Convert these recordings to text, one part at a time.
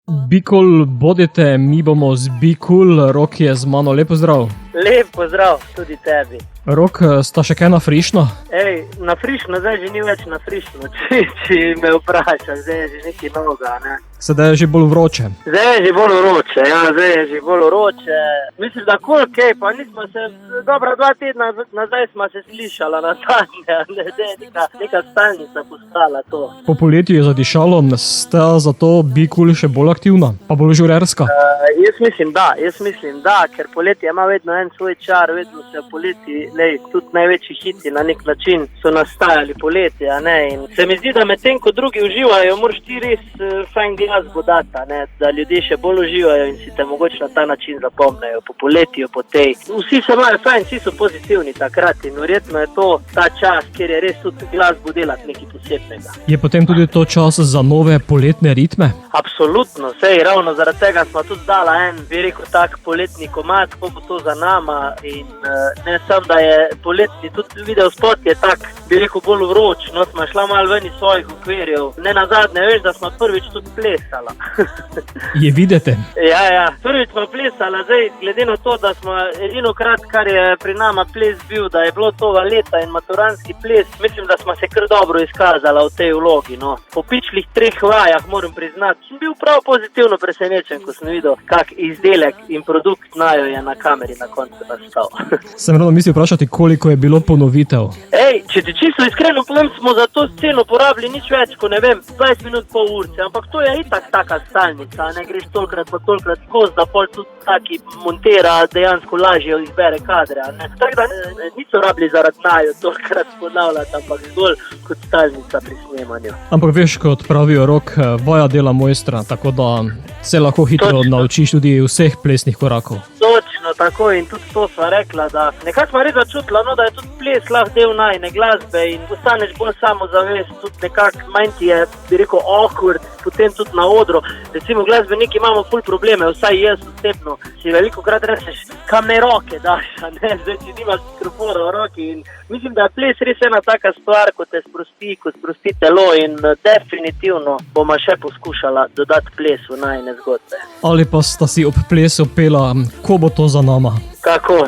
Bikul bodite, mi bomo z Bikul, Rok je z mano, lep pozdrav. Lep pozdrav tudi tebi. Rok, sta še kaj na frišno? Ej, na frišno, zdaj že ni več na frišno, če me vprašaš, zdaj je že nekaj novega, ne. Sedaj je že bolj vroče. Zdaj je že bolj vroče, ja, zdaj je že bolj vroče. Mislim, da kolikej, pa nismo se, dobra 2 tedna nazaj smo se slišala na zadnje, neka stalnica postala to. Po poletju je zadišalo, ste zato Bikul še bolj aktivna, pa bolj žurerska? Jaz mislim, da, ker poletje ima vedno en svoj čar, vedno se poleti, tudi največji hiti na nek način so nastajali poletje, ne, in se mi zdi, da medtem, ko drugi uživajo, moraš ti res fajn glasbo dati, ne, da ljudje še bolj uživajo in si te mogoče na ta način zapomnejo po poletju, po tej. Vsi se imajo fajn, vsi so pozitivni takrat in verjetno je to ta čas, kjer je res tudi glasbo delati nekaj posebnega. Je potem tudi to čas za nove poletne ritme? Absolutno, sej ravno zaradi tega smo tudi dala en, bi rekel, tak poletni komad, ko bo to za nama in ne samo, da je poletni, tudi videospot je tak, bi rekel, bolj vroč, no smo šla malo ven iz svojih okvirjev. Ne nazadnje, veš, da smo prvič tudi plesala. Je vidite? Ja, prvič smo plesala, zdaj glede na to, da smo edinokrat, kar je pri nama ples bil, da je bilo to valeta in maturanski ples, mislim, da smo se kar dobro izkazala v tej vlogi, no. Po pičlih 3 vajah, moram priznati, sem bil prav pozitivno presenečen, ko sem videl, kak izdelek in produkt najo je na kameri na koncu nastal. Sem ravno mislil vprašati, koliko je bilo ponovitev. Ej, če ti čisto iskreno povem, smo za to sceno porabili nič več, ko ne vem, 20 minut, pol urce, ampak to je itak taka stalnica, ne greš tolikrat skozi, da pol tudi taki montera dejansko lažje izbere kadre, ne. Tako da niso rabili zaradi najo tolikrat ponavljati, ampak zgolj kot stalnica pri snemanju. Ampak veš, kot pravijo, Rok, vaja dela mojstra, tako da se lahko hitro naučiš tudi vseh plesnih korakov. Točno tako in tudi to sva rekla, da nekako sva res začutila, no, da je tudi ples lahko del najine glasbe in postaneš bolj samozavest, tudi nekako manj ti je, bi rekel, awkward, potem tudi na odru. Recimo glasbeniki imamo ful probleme, vsaj jaz osebno si velikokrat rečeš, kam me roke daš, ne, zdaj če nimaš mikrofona v roki in mislim, da je ples res ena taka stvar, ko te sprosti, ko sprosti telo in definitivno bomo še poskušala dodati ples v najine zgodbe. Ali pa sta si ob plesu pela, ko bo to za nama? Tako,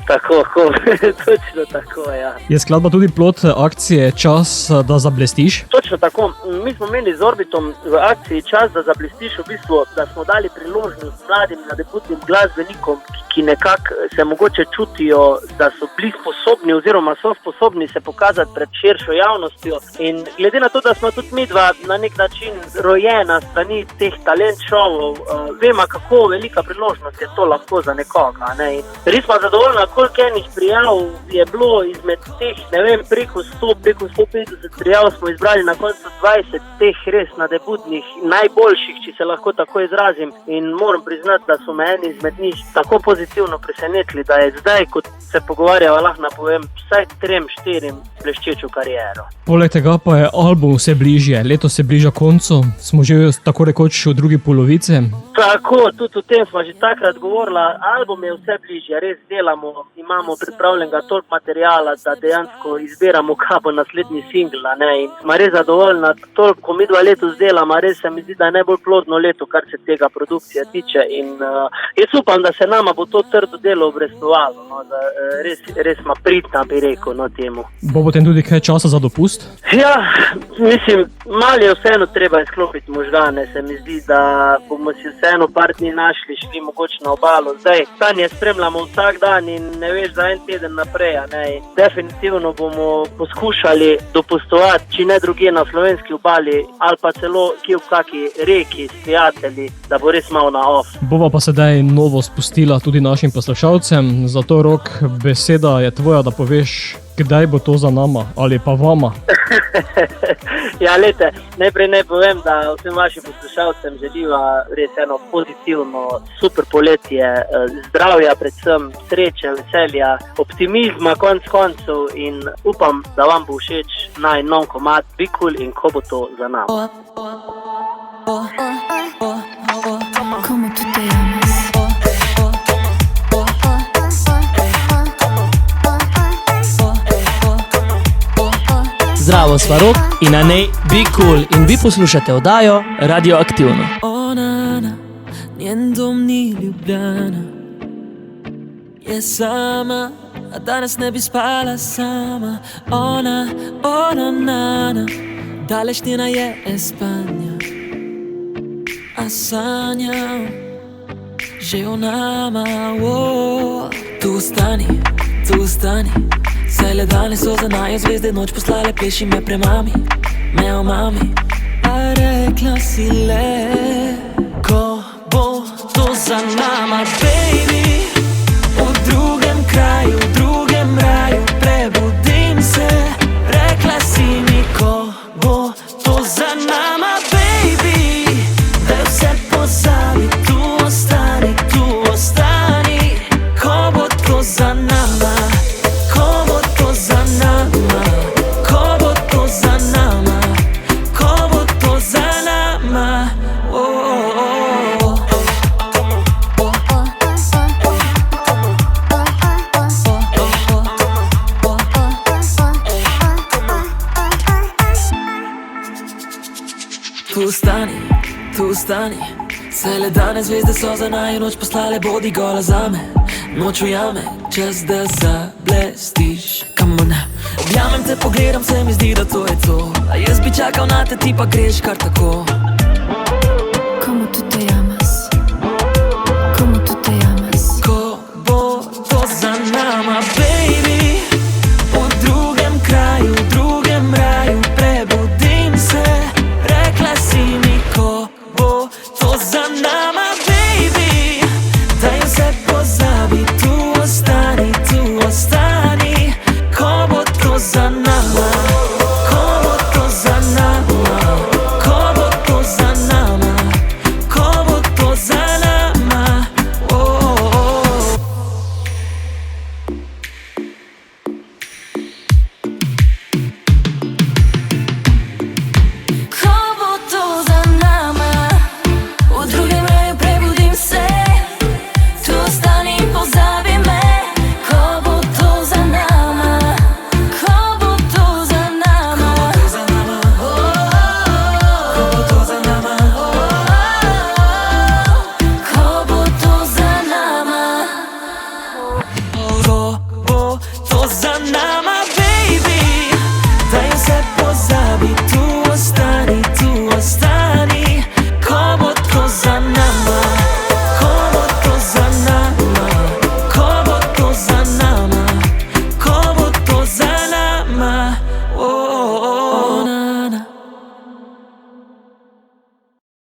točno tako, ja. Je skladba tudi plod akcije Čas, da zablestiš? Točno tako. Mi smo imeli z Orbitom v akciji Čas, da zablestiš v bistvu, da smo dali priložnost mladim nadebutnim glasbenikom, ki nekako se mogoče čutijo, da so bili sposobni oziroma so sposobni se pokazati pred širšo javnostjo. In glede na to, da smo tudi midva na nek način rojena strani teh talent šovov, vemo, kako velika priložnost je to lahko za nekoga, ne. In res smo zadovoljna, koliko enih prijav je bilo izmed teh, ne vem, preko 150 prijav smo izbrali na koncu 20 teh res nadebutnih, najboljših, če se lahko tako izrazim. In moram priznati, da so me eni izmed njih tako pozitivno presenetili, da je zdaj, kot se pogovarjava, lahko napovem vsaj 3-4 bleščečo kariero. Poleg tega pa je album vse bližje, leto se bliža koncu, smo že tako rekoč v drugi polovici. Tako, tudi o tem smo že takrat govorila, album je vse bližje, res delamo, imamo pripravljenega toliko materijala, da dejansko izbiramo, kaj bo naslednji singl, ne, in smo res zadovoljna, toliko, ko mi 2 letos delamo, res se mi zdi, da je najbolj plodno leto, kar se tega produkcija tiče in jaz upam, da se nama bo to trdo delo obrestovalo, no, da res ima pridna, bi rekel, no, temu. Bo potem tudi kaj časa za dopust? Ja, mislim, malo je vseeno treba izklopiti možgane, se mi zdi, da bomo si vseeno par dni našli, šli mogoče na obalo. Zdaj, stanje spremljamo vsak dan in ne veš za en teden naprej, ne. Definitivno bomo poskušali dopustovati, če ne drugje na slovenski obali, ali pa celo kje v kaki reki s prijatelji, da bo res malo na off. Bova pa sedaj novo spustila tudi našim poslušalcem, zato Rok, beseda je tvoja, da poveš, kdaj bo to za nama ali pa vama. Ja, lejte, najprej naj povem, da vsem vašim poslušalcem želiva res eno pozitivno, super poletje, zdravja predvsem, sreče, veselja, optimizma konc koncev in upam, da vam bo všeč naj nov komad Bikul in ko bo to za nama. Zdravo, sva Rok in na nej Bikul in vi poslušate oddajo Radioaktivno. njen dom ni Ljubljana. Je sama, a danes ne bi spala sama. Ona, nana, daleč njena je Espanja. A sanjam že o nama. Tu stani, saj le dani so za naju zvezde noč poslale, pleši me premami, me omami. A rekla si le, ko bo to za nama, baby. V drugem kraju, v drugem raju, prebudim se. Rekla si mi, ko bo to za nama, baby. Da vse pozabi, tu ostani, ko bo to za nama, ko bo to za nama, ko bo to za nama, ko bo to za nama. Tu stani, saj le dane zvezde so za naju noč poslale, bodi gola zame. Noč ujame, čas da zablestiš. Come on, objamem te, pogledam, se mi zdi, da to je to. A jaz bi čakal na te, ti pa greš kar tako. Como tú te llamas? Como tú te llamas? Ko bo to za nama, baby. V drugem kraju, v drugem raju, prebudim se. Rekla si mi, ko bo to za nama, baby. Daj vse pozabi, tu